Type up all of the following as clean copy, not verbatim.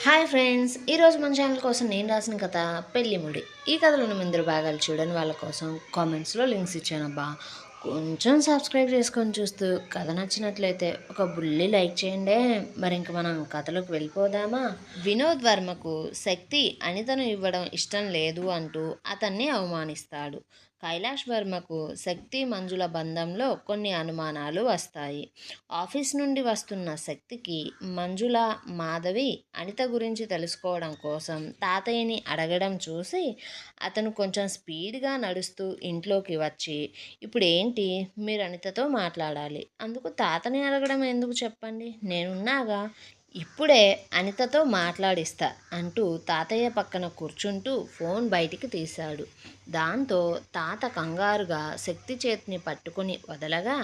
Hi friends, ఈరోజు మన channel కోసం నేను రాసిన కథ పెళ్ళిముడి. ఈ కథలోని ముందరు భాగాలు చూడని వాళ్ళ కోసం కామెంట్స్లో లింక్స్ ఇచ్చానబ్బా. కొంచెం సబ్స్క్రైబ్ చేసుకొని చూస్తూ కథ నచ్చినట్లయితే ఒక బుల్లి లైక్ చేయండి. మరి ఇంక మనం కథలోకి వెళ్ళిపోదామా? వినోద్ వర్మకు శక్తి అనితను ఇవ్వడం ఇష్టం లేదు అంటూ అతన్ని అవమానిస్తాడు. కైలాష్ వర్మకు శక్తి మంజుల బంధంలో కొన్ని అనుమానాలు వస్తాయి. ఆఫీస్ నుండి వస్తున్న శక్తికి మంజుల, మాధవి అనిత గురించి తెలుసుకోవడం కోసం తాతయ్యని అడగడం చూసి అతను కొంచెం స్పీడ్గా నడుస్తూ ఇంట్లోకి వచ్చి, ఇప్పుడు ఏంటి, మీరు అనితతో మాట్లాడాలి, అందుకు తాతని అడగడం ఎందుకు చెప్పండి, నేనున్నాగా, ఇప్పుడే అనితతో మాట్లాడిస్తా అంటూ తాతయ్య పక్కన కూర్చుంటూ ఫోన్ బయటికి తీశాడు. దాంతో తాత కంగారుగా శక్తి చేతిని పట్టుకుని వదలగా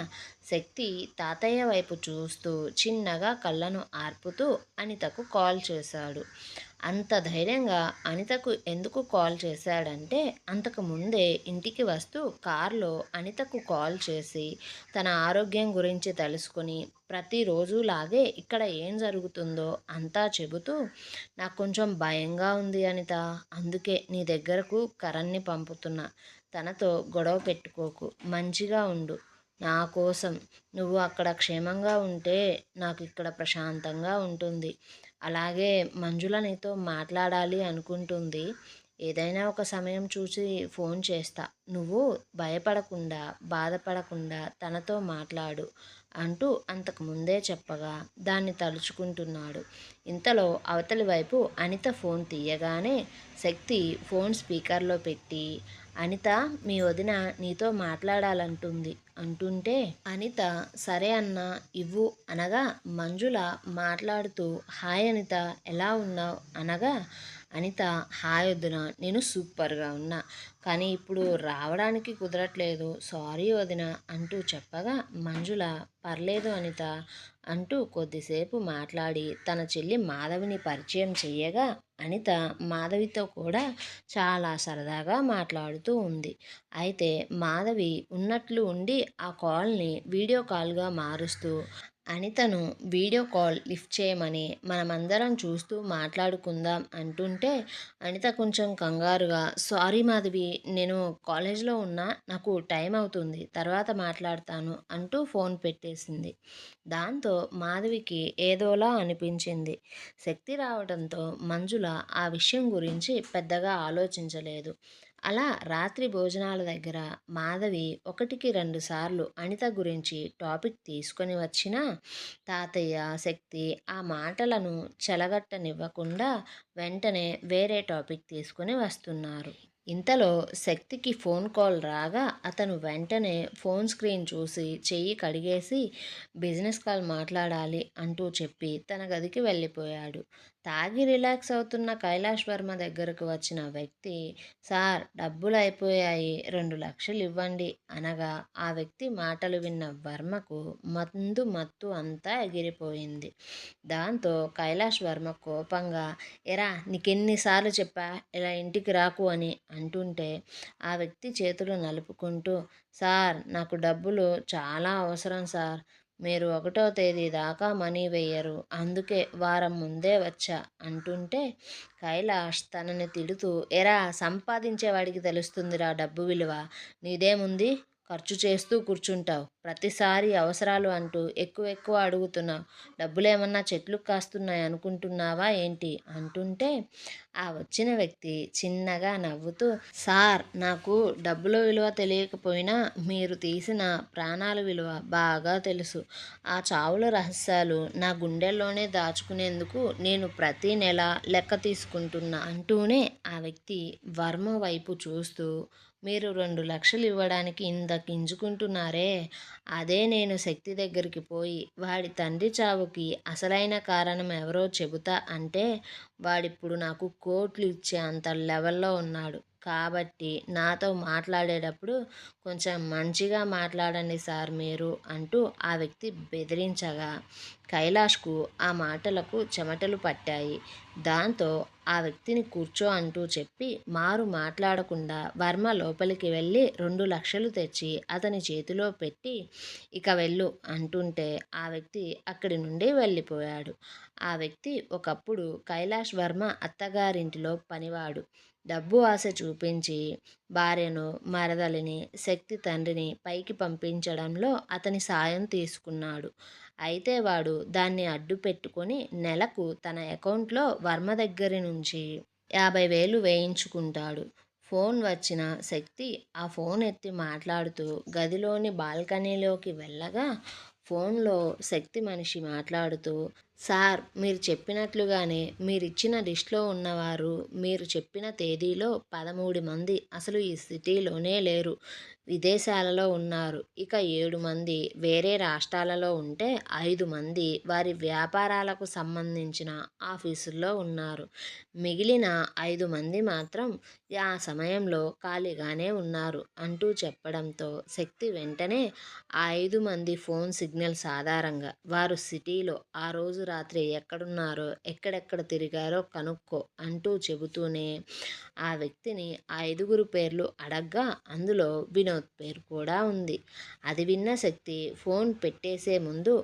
శక్తి తాతయ్య వైపు చూస్తూ చిన్నగా కళ్ళను ఆర్పుతూ అనితకు కాల్ చేశాడు. అంత ధైర్యంగా అనితకు ఎందుకు కాల్ చేశాడంటే, అంతకు ముందే ఇంటికి వస్తూ కారులో అనితకు కాల్ చేసి తన ఆరోగ్యం గురించి తెలుసుకుని ప్రతిరోజులాగే ఇక్కడ ఏం జరుగుతుందో అంతా చెబుతూ, నాకు కొంచెం భయంగా ఉంది అనిత, అందుకే నీ దగ్గరకు కరణ్ని పంపుతున్నా, తనతో గొడవ పెట్టుకోకు, మంచిగా ఉండు, నా కోసం నువ్వు అక్కడ క్షేమంగా ఉంటే నాకు ఇక్కడ ప్రశాంతంగా ఉంటుంది. అలాగే మంజుల నీతో మాట్లాడాలి అనుకుంటుంది, ఏదైనా ఒక సమయం చూసి ఫోన్ చేస్తా, నువ్వు భయపడకుండా బాధపడకుండా తనతో మాట్లాడు అంటూ అంతకు ముందే చెప్పగా దాన్ని తలుచుకుంటున్నాడు. ఇంతలో అవతలి వైపు అనిత ఫోన్ తీయగానే శక్తి ఫోన్ స్పీకర్లో పెట్టి, అనిత, మీ వదిన నీతో మాట్లాడాలంటుంది అంటుంటే అనిత సరే అన్న ఇవ్వు అనగా మంజుల మాట్లాడుతూ, హాయ్ అనిత, ఎలా ఉన్నావు అనగా అనిత, హాయ్ వదిన, నేను సూపర్గా ఉన్నా, కానీ ఇప్పుడు రావడానికి కుదరట్లేదు, సారీ వదిన అంటూ చెప్పగా మంజుల, పర్లేదు అనిత అంటూ కొద్దిసేపు మాట్లాడి తన చెల్లి మాధవిని పరిచయం చెయ్యగా అనిత మాధవితో కూడా చాలా సరదాగా మాట్లాడుతూ ఉంది. అయితే మాధవి ఉన్నట్లు ఉండి ఆ కాల్ని వీడియో కాల్గా మారుస్తూ అనితను వీడియో కాల్ లిఫ్ట్ చేయమని మనమందరం చూస్తూ మాట్లాడుకుందాం అంటుంటే అనిత కొంచెం కంగారుగా, సారీ మాధవి, నేను కాలేజ్లో ఉన్నా, నాకు టైం అవుతుంది, తర్వాత మాట్లాడతాను అంటూ ఫోన్ పెట్టేసింది. దాంతో మాధవికి ఏదోలా అనిపించింది. శక్తి రావడంతో మంజుల ఆ విషయం గురించి పెద్దగా ఆలోచించలేదు. అలా రాత్రి భోజనాల దగ్గర మాధవి ఒకటికి రెండు సార్లు అనిత గురించి టాపిక్ తీసుకొని వచ్చినా తాతయ్య, శక్తి ఆ మాటలను చెలగట్టనివ్వకుండా వెంటనే వేరే టాపిక్ తీసుకొని వస్తున్నారు. ఇంతలో శక్తికి ఫోన్ కాల్ రాగా అతను వెంటనే ఫోన్ స్క్రీన్ చూసి చెయ్యి కడిగేసి, బిజినెస్ కాల్ మాట్లాడాలి అంటూ చెప్పి తన గదికి వెళ్ళిపోయాడు. తాగి రిలాక్స్ అవుతున్న కైలాష్ వర్మ దగ్గరకు వచ్చిన వ్యక్తి, సార్, డబ్బులు అయిపోయాయి, 2 లక్షలు ఇవ్వండి అనగా ఆ వ్యక్తి మాటలు విన్న వర్మకు మందు మత్తు అంతా ఎగిరిపోయింది. దాంతో కైలాష్ వర్మ కోపంగా, ఎరా, నీకెన్నిసార్లు చెప్పా ఇలా ఇంటికి రాకు అని అంటుంటే ఆ వ్యక్తి చేతులు నలుపుకుంటూ, సార్, నాకు డబ్బులు చాలా అవసరం సార్, మీరు 1వ తేదీ దాకా మనీ వేయరు, అందుకే వారం ముందే వచ్చా అంటుంటే కైలాష్ తనని తిడుతూ, ఎరా, సంపాదించేవాడికి తెలుస్తుందిరా డబ్బు విలువ, నీదేముంది, ఖర్చు చేస్తూ కూర్చుంటావు, ప్రతిసారి అవసరాలు అంటూ ఎక్కువ ఎక్కువ అడుగుతున్నావు, డబ్బులేమన్నా చెట్లు కాస్తున్నాయి అనుకుంటున్నావా ఏంటి అంటుంటే ఆ వచ్చిన వ్యక్తి చిన్నగా నవ్వుతూ, సార్, నాకు డబ్బుల విలువ తెలియకపోయినా మీరు తీసిన ప్రాణాల విలువ బాగా తెలుసు, ఆ చావుల రహస్యాలు నా గుండెల్లోనే దాచుకునేందుకు నేను ప్రతి నెల లెక్క తీసుకుంటున్నా అంటూనే ఆ వ్యక్తి వర్మ వైపు చూస్తూ, మీరు 2 లక్షలు ఇవ్వడానికి ఇంత గింజుకుంటున్నారే, అదే నేను శక్తి దగ్గరికి పోయి వాడి తండ్రి చావుకి అసలైన కారణం ఎవరో చెబుతా అంటే వాడిప్పుడు నాకు కోట్లు ఇచ్చే అంత లెవెల్లో ఉన్నాడు, కాబట్టి నాతో మాట్లాడేటప్పుడు కొంచెం మంచిగా మాట్లాడండి సార్ మీరు అంటూ ఆ వ్యక్తి బెదిరించగా కైలాష్కు ఆ మాటలకు చెమటలు పట్టాయి. దాంతో ఆ వ్యక్తిని కూర్చో అంటూ చెప్పి మారు మాట్లాడకుండా వర్మ లోపలికి వెళ్ళి 2 లక్షలు తెచ్చి అతని చేతిలో పెట్టి ఇక వెళ్ళు అంటుంటే ఆ వ్యక్తి అక్కడి నుండి వెళ్ళిపోయాడు. ఆ వ్యక్తి ఒకప్పుడు కైలాష్ వర్మ అత్తగారింటిలో పనివాడు. డబ్బు ఆశ చూపించి భార్యను, మరదలిని, శక్తి తండ్రిని పైకి పంపించడంలో అతని సాయం తీసుకున్నాడు. అయితే వాడు దాన్ని అడ్డు పెట్టుకొని నెలకు తన అకౌంట్లో వర్మ దగ్గరి నుంచి 50,000 వేయించుకుంటాడు. ఫోన్ వచ్చిన శక్తి ఆ ఫోన్ ఎత్తి మాట్లాడుతూ గదిలోని బాల్కనీలోకి వెళ్ళగా ఫోన్లో శక్తి మనిషి మాట్లాడుతూ, సార్ మీరు చెప్పినట్లుగానే మీరిచ్చిన లిస్ట్లో ఉన్నవారు మీరు చెప్పిన తేదీలో 13 మంది అసలు ఈ సిటీలోనే లేరు. విదేశాలలో ఉన్నారు. ఇక 7 మంది వేరే రాష్ట్రాలలో ఉంటే 5 మంది వారి వ్యాపారాలకు సంబంధించిన ఆఫీసుల్లో ఉన్నారు. మిగిలిన 5 మంది మాత్రం ఆ సమయంలో ఖాళీగానే ఉన్నారు అంటూ చెప్పడంతో శక్తి వెంటనే ఆ 5 మంది ఫోన్ సిగ్నల్స్ ఆధారంగా వారు సిటీలో ఆ రోజు రాత్రి ఎక్కడున్నారో, ఎక్కడెక్కడ తిరిగారో కనుక్కో అంటూ చెబుతూనే ఆ వ్యక్తిని ఆ 5గురు పేర్లు అడగ్గా అందులో వినోద్ పేరు కూడా ఉంది. అది విన్న శక్తి ఫోన్ పెట్టేసే ముందు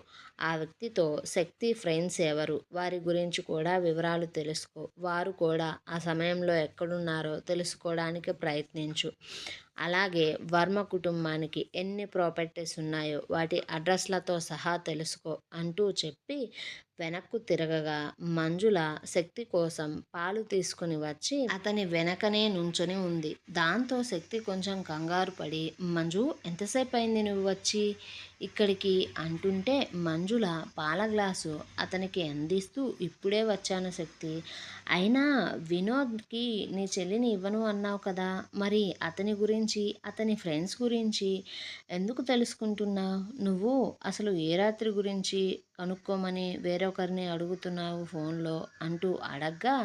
ఆ వ్యక్తితో శక్తి ఫ్రెండ్స్ ఎవరు, వారి గురించి కూడా వివరాలు తెలుసుకో, వారు కూడా ఆ సమయంలో ఎక్కడున్నారో తెలుసుకోవడానికి ప్రయత్నించు. అలాగే వర్మ కుటుంబానికి ఎన్ని ప్రాపర్టీస్ ఉన్నాయో వాటి అడ్రస్లతో సహా తెలుసుకో అంటూ చెప్పి వెనక్కు తిరగగా మంజుల శక్తి కోసం పాలు తీసుకుని వచ్చి అతని వెనకనే నుంచొని ఉంది. దాంతో శక్తి కొంచెం కంగారు పడి, మంజు ఎంతసేపు అయింది నువ్వు వచ్చి ఇక్కడికి అంటుంటే మంజుల పాల గ్లాసు అతనికి అందిస్తూ ఇప్పుడే వచ్చాను శక్తి. అయినా వినోద్కి నీ చెల్లిని ఇవ్వను అన్నావు కదా, మరి అతని గురించి అతని ఫ్రెండ్స్ గురించి ఎందుకు తెలుసుకుంటున్నావు? నువ్వు అసలు ఏ రాత్రి గురించి కనుక్కోమని వేరొకరిని అడుగుతున్నావు ఫోన్లో అంటూ అడగ్గా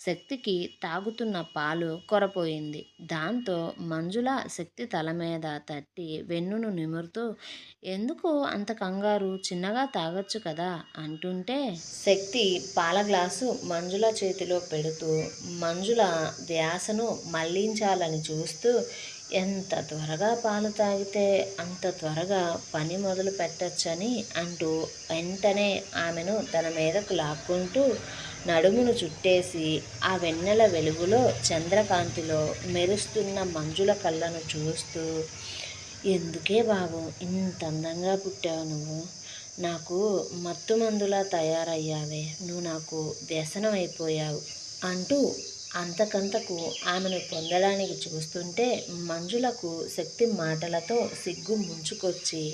శక్తికి తాగుతున్న పాలు కొరపోయింది. దాంతో మంజుల శక్తి తల మీద తట్టి వెన్నును నిమురుతూ ఎందుకు అంత కంగారు, చిన్నగా తాగొచ్చు కదా అంటుంటే శక్తి పాల గ్లాసు మంజుల చేతిలో పెడుతూ మంజుల ధ్యాసను మళ్లించాలని చూస్తూ ఎంత త్వరగా పాలు తాగితే అంత త్వరగా పని మొదలు పెట్టచ్చని అంటూ వెంటనే ఆమెను తన మీదకు లాక్కుంటూ నడుమును చుట్టేసి ఆ వెన్నెల వెలుగులో చంద్రకాంతిలో మెరుస్తున్న మంజుల కళ్ళను చూస్తూ ఎందుకే బాబు ఇంత అందంగా పుట్టావు నువ్వు, నాకు మత్తు మందులా తయారయ్యావే, నువ్వు నాకు వ్యసనం అయిపోయావు అంటూ అంతకంతకు ఆమెను పొందడానికి చూస్తుంటే మంజులకు శక్తి మాటలతో సిగ్గు ముంచుకొచ్చి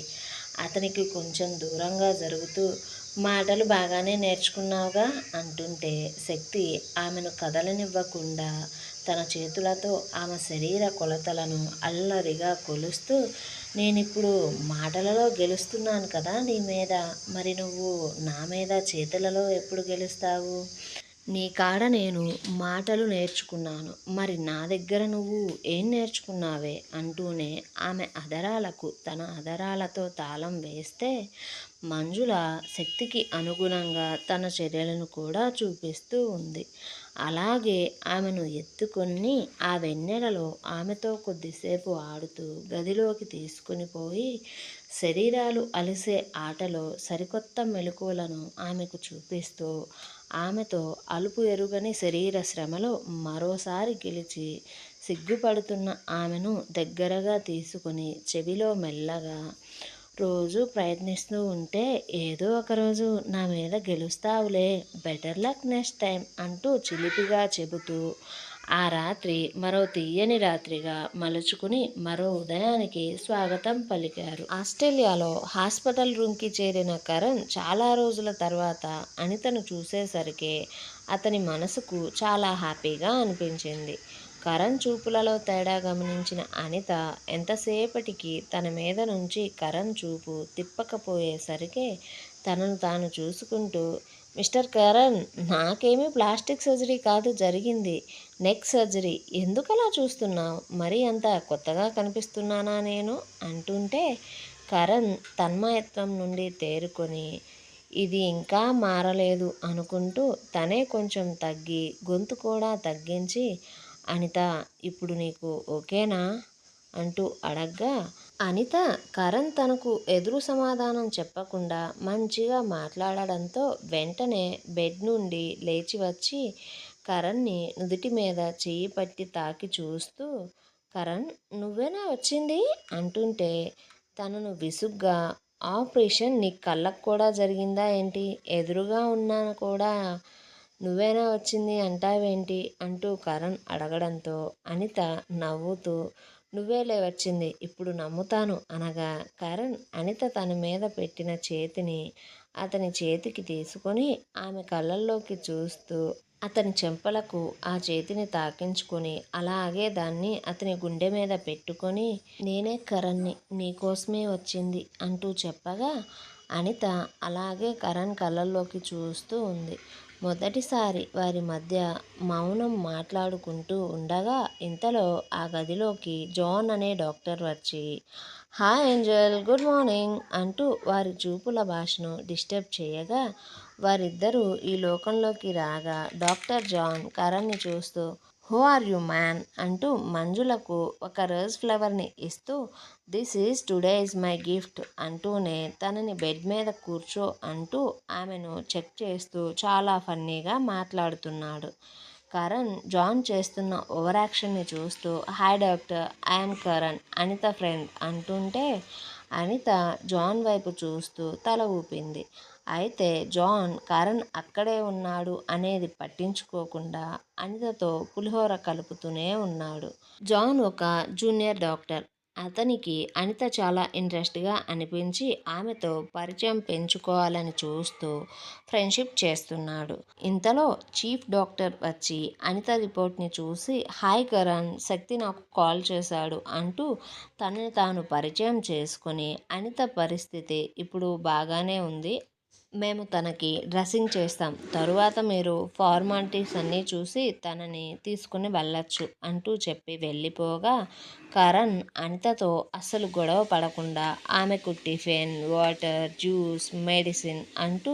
అతనికి కొంచెం దూరంగా జరుగుతూ మాటలు బాగానే నేర్చుకున్నావుగా అంటుంటే శక్తి ఆమెను కదలనివ్వకుండా తన చేతులతో ఆమె శరీర కొలతలను అల్లరిగా కొలుస్తూ నేనిప్పుడు మాటలలో గెలుస్తున్నాను కదా నీ మీద, మరి నువ్వు నా మీద చేతులలో ఎప్పుడు గెలుస్తావు? నీ కాడ నేను మాటలు నేర్చుకున్నాను, మరి నా దగ్గర నువ్వు ఏం నేర్చుకున్నావే అంటూనే ఆమె అధరాలకు తన అధరాలతో తాళం వేస్తే మంజుల శక్తికి అనుగుణంగా తన చర్యలను కూడా చూపిస్తూ ఉంది. అలాగే ఆమెను ఎత్తుకొని ఆ వెన్నెలలో ఆమెతో కొద్దిసేపు ఆడుతూ గదిలోకి తీసుకుని పోయి శరీరాలు అలిసే ఆటలో సరికొత్త మెలకువలను ఆమెకు చూపిస్తూ ఆమెతో అలుపు ఎరుగని శరీర శ్రమలో మరోసారి గెలిచి సిగ్గుపడుతున్న ఆమెను దగ్గరగా తీసుకుని చెవిలో మెల్లగా రోజు ప్రయత్నిస్తూ ఉంటే ఏదో ఒకరోజు నా మీద గెలుస్తావులే, బెటర్ లక్ నెక్స్ట్ టైం అంటూ చిలిపిగా చెబుతూ ఆ రాత్రి మరో తీయని రాత్రిగా మలుచుకుని మరో ఉదయానికి స్వాగతం పలికారు. ఆస్ట్రేలియాలో హాస్పిటల్ రూమ్కి చేరిన కరణ్ చాలా రోజుల తర్వాత అనితను చూసేసరికి అతని మనసుకు చాలా హ్యాపీగా అనిపించింది. కరణ్ చూపులలో తేడా గమనించిన అనిత ఎంతసేపటికి తన మీద నుంచి కరణ్ చూపు తిప్పకపోయేసరికి తనను తాను చూసుకుంటూ మిస్టర్ కరణ్, నాకేమీ ప్లాస్టిక్ సర్జరీ కాదు జరిగింది, నెక్ సర్జరీ. ఎందుకలా చూస్తున్నావు? మరీ అంత కొత్తగా కనిపిస్తున్నానా నేను అంటుంటే కరణ్ తన్మయత్వం నుండి తేరుకొని ఇది ఇంకా మారలేదు అనుకుంటూ తనే కొంచెం తగ్గి గొంతు కూడా తగ్గించి, అనిత ఇప్పుడు నీకు ఓకేనా అంటూ అడగ్గా, అనిత కరణ్ తనకు ఎదురు సమాధానం చెప్పకుండా మంచిగా మాట్లాడడంతో వెంటనే బెడ్ నుండి లేచి వచ్చి కరణ్ని నుదుటి మీద చెయ్యి పట్టి తాకి చూస్తూ, కరణ్ నువ్వేనా వచ్చింది అంటుంటే తనను విసుగ్గా, ఆపరేషన్ నీ కళ్ళకు కూడా జరిగిందా ఏంటి? ఎదురుగా ఉన్నాను కూడా నువ్వేనా వచ్చింది అంటావేంటి అంటూ కరణ్ అడగడంతో అనిత నవ్వుతూ నువ్వేలే వచ్చింది ఇప్పుడు నమ్ముతాను అనగా కరణ్ అనిత తన మీద పెట్టిన చేతిని అతని చేతికి తీసుకొని ఆమె కళ్ళల్లోకి చూస్తూ అతని చెంపలకు ఆ చేతిని తాకించుకొని అలాగే దాన్ని అతని గుండె మీద పెట్టుకొని నేనే కరణ్ని, నీకోసమే వచ్చింది అంటూ చెప్పగా అనిత అలాగే కరణ్ కళ్ళల్లోకి చూస్తూ ఉంది. మొదటిసారి వారి మధ్య మౌనం మాట్లాడుకుంటూ ఉండగా ఇంతలో ఆ గదిలోకి జాన్ అనే డాక్టర్ వచ్చి హాయ్ ఏంజల్, గుడ్ మార్నింగ్ అంటూ వారి చూపుల భాషను డిస్టర్బ్ చేయగా వారిద్దరూ ఈ లోకంలోకి రాగా డాక్టర్ జాన్ కరణ్ని చూస్తూ హూ ఆర్ యు మ్యాన్ అంటూ మంజులకు ఒక రోజ్ ఫ్లవర్ని ఇస్తూ this is today's my gift అంటూనే తనని బెడ్ మీద కూర్చో అంటూ ఆమెను చెక్ చేస్తూ చాలా ఫన్నీగా మాట్లాడుతున్నాడు. కరణ్ జాన్ చేస్తున్న ఓవర్ యాక్షన్ని చూస్తూ hi doctor, I'm Karan, Anita friend అంటుంటే అనిత జాన్ వైపు చూస్తూ తల ఊపింది. అయితే జాన్ కరణ్ అక్కడే ఉన్నాడు అనేది పట్టించుకోకుండా అనితతో పులిహోర కలుపుతూనే ఉన్నాడు. జాన్ ఒక జూనియర్ డాక్టర్. అతనికి అనిత చాలా ఇంట్రెస్ట్గా అనిపించి ఆమెతో పరిచయం పెంచుకోవాలని చూస్తూ ఫ్రెండ్షిప్ చేస్తున్నాడు. ఇంతలో చీఫ్ డాక్టర్ వచ్చి అనిత రిపోర్ట్ని చూసి హాయ్ కరణ్, శక్తి నాకు కాల్ చేశాడు అంటూ తనని తాను పరిచయం చేసుకొని అనిత పరిస్థితి ఇప్పుడు బాగానే ఉంది, మేము తనకి డ్రెస్సింగ్ చేస్తాం, తరువాత మీరు ఫార్మాలిటీస్ అన్నీ చూసి తనని తీసుకుని వెళ్ళొచ్చు అంటూ చెప్పి వెళ్ళిపోగా కరణ్ అనితతో అస్సలు గొడవ పడకుండా ఆమెకు టిఫిన్, వాటర్, జ్యూస్, మెడిసిన్ అంటూ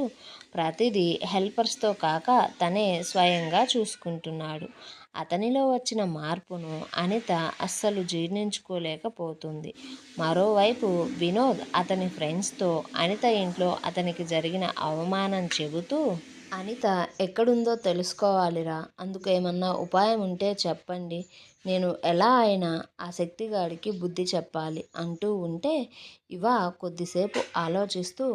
ప్రతిదీ హెల్పర్స్తో కాక తనే స్వయంగా చూసుకుంటున్నాడు. అతనిలో వచ్చిన మార్పును అనిత అస్సలు జీర్ణించుకోలేకపోతుంది. మరోవైపు వినోద్ అతని ఫ్రెండ్స్తో అనిత ఇంట్లో అతనికి జరిగిన అవమానం చెబుతూ అనిత ఎక్కడుందో తెలుసుకోవాలిరా, అందుకు ఏమన్నా ఉపాయం ఉంటే చెప్పండి, నేను ఎలా అయినా ఆ శక్తిగాడికి బుద్ధి చెప్పాలి అంటూ ఉంటే ఇవ కొద్దిసేపు ఆలోచిస్తూ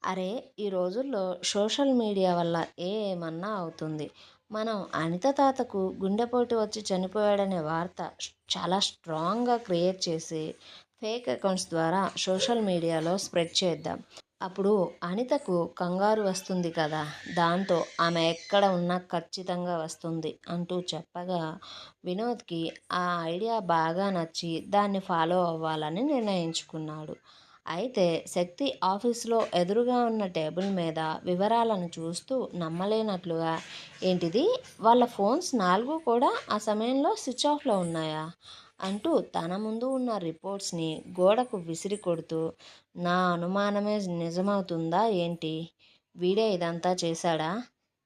అరే ఈ రోజుల్లో సోషల్ మీడియా వల్ల ఏమన్నా అవుతుంది. మనం అనిత తాతకు గుండెపోటు వచ్చి చనిపోయాడనే వార్త చాలా స్ట్రాంగ్గా క్రియేట్ చేసి ఫేక్ అకౌంట్స్ ద్వారా సోషల్ మీడియాలో స్ప్రెడ్ చేద్దాం. అప్పుడు అనితకు కంగారు వస్తుంది కదా, దాంతో ఆమె ఎక్కడ ఉన్నా ఖచ్చితంగా వస్తుంది అంటూ చెప్పగా వినోద్కి ఆ ఐడియా బాగా నచ్చి దాన్ని ఫాలో అవ్వాలని నిర్ణయించుకున్నాడు. అయితే శక్తి ఆఫీస్లో ఎదురుగా ఉన్న టేబుల్ మీద వివరాలను చూస్తూ నమ్మలేనట్లుగా ఏంటిది, వాళ్ళ ఫోన్స్ 4 కూడా ఆ సమయంలో స్విచ్ ఆఫ్లో ఉన్నాయా అంటూ తన ముందు ఉన్న రిపోర్ట్స్ని గోడకు విసిరి కొడుతూ నా అనుమానమే నిజమవుతుందా ఏంటి, వీడే ఇదంతా చేశాడా,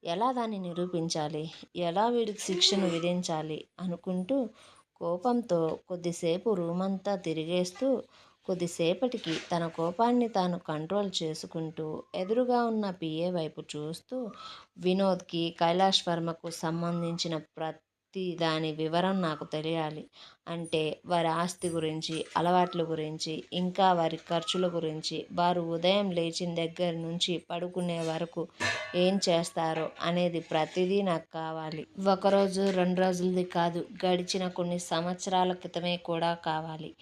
ఎలా దాన్ని నిరూపించాలి, ఎలా వీడికి శిక్షను విధించాలి అనుకుంటూ కోపంతో కొద్దిసేపు రూమంతా తిరిగేస్తూ కొద్దిసేపటికి తన కోపాన్ని తాను కంట్రోల్ చేసుకుంటూ ఎదురుగా ఉన్న పిఏ వైపు చూస్తూ వినోద్కి, కైలాష్ వర్మకు సంబంధించిన ప్రతి దాని వివరం నాకు తెలియాలి, అంటే వారి ఆస్తి గురించి, అలవాట్ల గురించి, ఇంకా వారి ఖర్చుల గురించి, వారు ఉదయం లేచిన దగ్గర నుంచి పడుకునే వరకు ఏం చేస్తారో అనేది ప్రతిదీ నాకు కావాలి. ఒకరోజు 2 రోజులది కాదు, గడిచిన కొన్ని సంవత్సరాల క్రితమే కూడా కావాలి.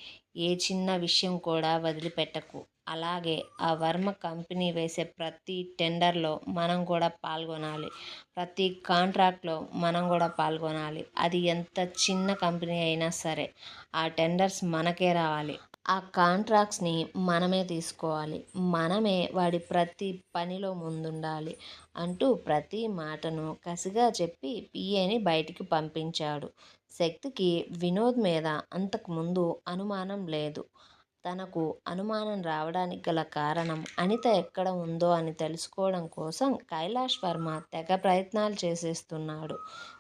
ఏ చిన్న విషయం కూడా వదిలిపెట్టకు. అలాగే ఆ వర్మ కంపెనీ వేసే ప్రతి టెండర్లో మనం కూడా పాల్గొనాలి, ప్రతి కాంట్రాక్ట్లో మనం కూడా పాల్గొనాలి. అది ఎంత చిన్న కంపెనీ అయినా సరే ఆ టెండర్స్ మనకే రావాలి. ఆ కాంట్రాక్ట్స్‌ని మనమే తీసుకోవాలి. మనమే వాడి ప్రతి పనిలో ముందుండాలి అంటూ ప్రతి మాటను కసిగా చెప్పి పీఏని బయటికి పంపించాడు. శక్తికి వినోద్ మీద అంతకుముందు అనుమానం లేదు. తనకు అనుమానం రావడానికి గల కారణం అనిత ఎక్కడ ఉందో అని తెలుసుకోవడం కోసం కైలాష్ వర్మ తెగ ప్రయత్నాలు చేసేస్తున్నాడు.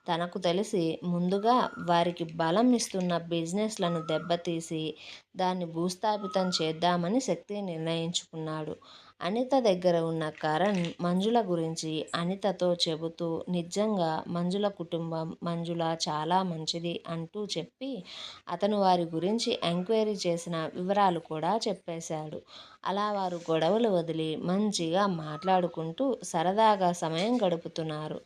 తనకు తెలిసి ముందుగా వారికి బలం ఇస్తున్న బిజినెస్లను దెబ్బతీసి దాన్ని భూస్థాపితం చేద్దామని శక్తి నిర్ణయించుకున్నాడు. అనిత దగ్గర ఉన్న కరణ్ మంజుల గురించి అనితతో చెబుతూ నిజంగా మంజుల కుటుంబం మంజుల చాలా మంచిది అంటూ చెప్పి అతను వారి గురించి ఎంక్వైరీ చేసిన వివరాలు కూడా చెప్పేశాడు. అలా వారు గొడవలు వదిలి మంచిగా మాట్లాడుకుంటూ సరదాగా సమయం గడుపుతున్నారు.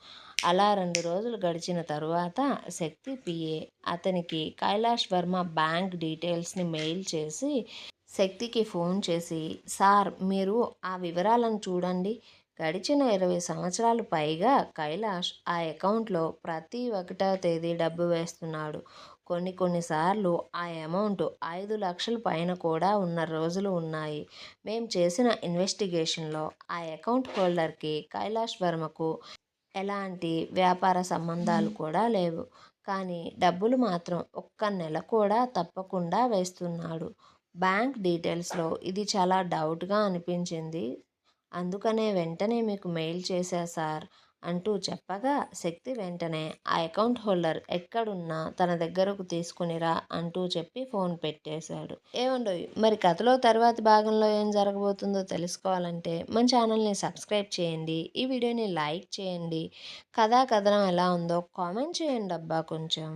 అలా 2 రోజులు గడిచిన తరువాత శక్తి పిఏ అతనికి కైలాష్ వర్మ బ్యాంక్ డీటెయిల్స్ని మెయిల్ చేసి శక్తికి ఫోన్ చేసి, సార్ మీరు ఆ వివరాలను చూడండి. గడిచిన 20 సంవత్సరాలు పైగా కైలాష్ ఆ అకౌంట్లో ప్రతి 1వ తేదీ డబ్బు వేస్తున్నాడు. కొన్నిసార్లు ఆ అమౌంట్ 5 లక్షల పైన కూడా ఉన్న రోజులు ఉన్నాయి. మేం చేసిన ఇన్వెస్టిగేషన్లో ఆ అకౌంట్ హోల్డర్కి కైలాష్ వర్మకు ఎలాంటి వ్యాపార సంబంధాలు కూడా లేవు. కానీ డబ్బులు మాత్రం ఒక్క నెల కూడా తప్పకుండా వేస్తున్నాడు. బ్యాంక్ డీటెయిల్స్లో ఇది చాలా డౌట్గా అనిపించింది. అందుకనే వెంటనే మీకు మెయిల్ చేశా సార్ అంటూ చెప్పగా శక్తి వెంటనే ఆ అకౌంట్ హోల్డర్ ఎక్కడున్నా తన దగ్గరకు తీసుకునిరా అంటూ చెప్పి ఫోన్ పెట్టేశాడు. ఏమండోయ్ మరి కథలో తర్వాతి భాగంలో ఏం జరగబోతుందో తెలుసుకోవాలంటే మన ఛానల్ని సబ్స్క్రైబ్ చేయండి. ఈ వీడియోని లైక్ చేయండి. కథా కథనం ఎలా ఉందో కామెంట్ చేయండి అబ్బా కొంచెం.